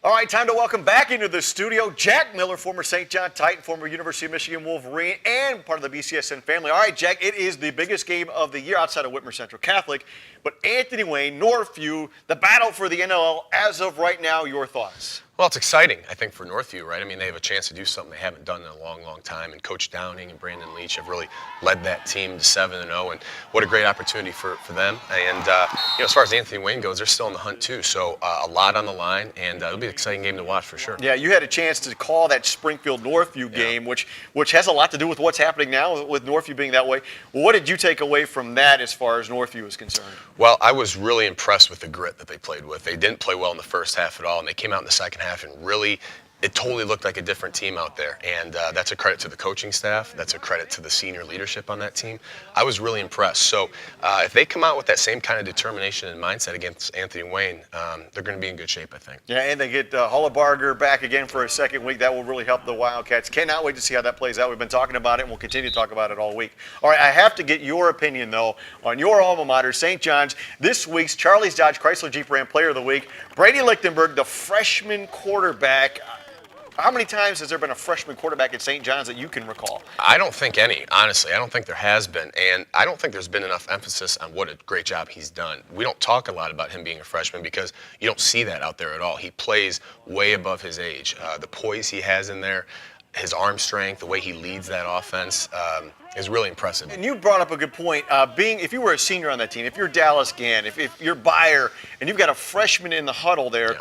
All right, time to welcome back into the studio Jack Miller, former St. John Titan, former University of Michigan Wolverine, and part of the BCSN family. All right, Jack, it is the biggest game of the year outside of Whitmer Central Catholic, but Anthony Wayne, Northview, the battle for the NLL as of right now, your thoughts? Well, it's exciting, I think, for Northview, right? I mean, they have a chance to do something they haven't done in a long, long time, and Coach Downing and Brandon Leach have really led that team to 7-0, and what a great opportunity for them. And, as far as Anthony Wayne goes, they're still in the hunt, too, so a lot on the line, and it'll be an exciting game to watch for sure. Yeah, you had a chance to call that Springfield-Northview game, which has a lot to do with what's happening now with Northview being that way. What did you take away from that as far as Northview is concerned? Well, I was really impressed with the grit that they played with. They didn't play well in the first half at all, and they came out in the second half and really it totally looked like a different team out there, and that's a credit to the coaching staff. That's a credit to the senior leadership on that team. I was really impressed. So if they come out with that same kind of determination and mindset against Anthony Wayne, they're going to be in good shape, I think. Yeah, and they get Haubert back again for a second week. That will really help the Wildcats. Cannot wait to see how that plays out. We've been talking about it, and we'll continue to talk about it all week. All right, I have to get your opinion, though, on your alma mater, St. John's. This week's Charlie's Dodge Chrysler Jeep Ram Player of the Week, Brady Lichtenberg, the freshman quarterback. How many times has there been a freshman quarterback at St. John's that you can recall? I don't think any, honestly. I don't think there has been. And I don't think there's been enough emphasis on what a great job he's done. We don't talk a lot about him being a freshman because you don't see that out there at all. He plays way above his age. The poise he has in there, his arm strength, the way he leads that offense is really impressive. And you brought up a good point. If you were a senior on that team, if you're Dallas Gann, if you're Bayer, and you've got a freshman in the huddle there,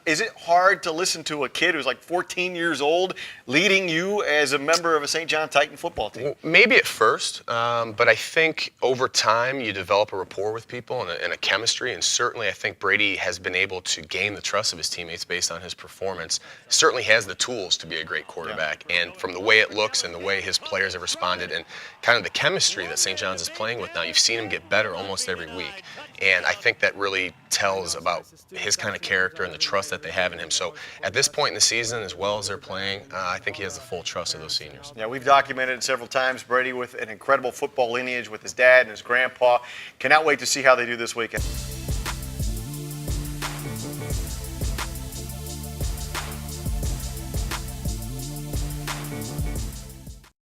is it hard to listen to a kid who's like 14 years old leading you as a member of a St. John Titan football team? Well, maybe at first, but I think over time you develop a rapport with people and a chemistry, and certainly I think Brady has been able to gain the trust of his teammates based on his performance. Certainly has the tools to be a great quarterback, and from the way it looks and the way his players have responded and kind of the chemistry that St. John's is playing with now, you've seen him get better almost every week. And I think that really tells about his kind of character and the trust that they have in him. So at this point in the season, as well as they're playing, I think he has the full trust of those seniors. Yeah, we've documented it several times. Brady with an incredible football lineage with his dad and his grandpa. Cannot wait to see how they do this weekend.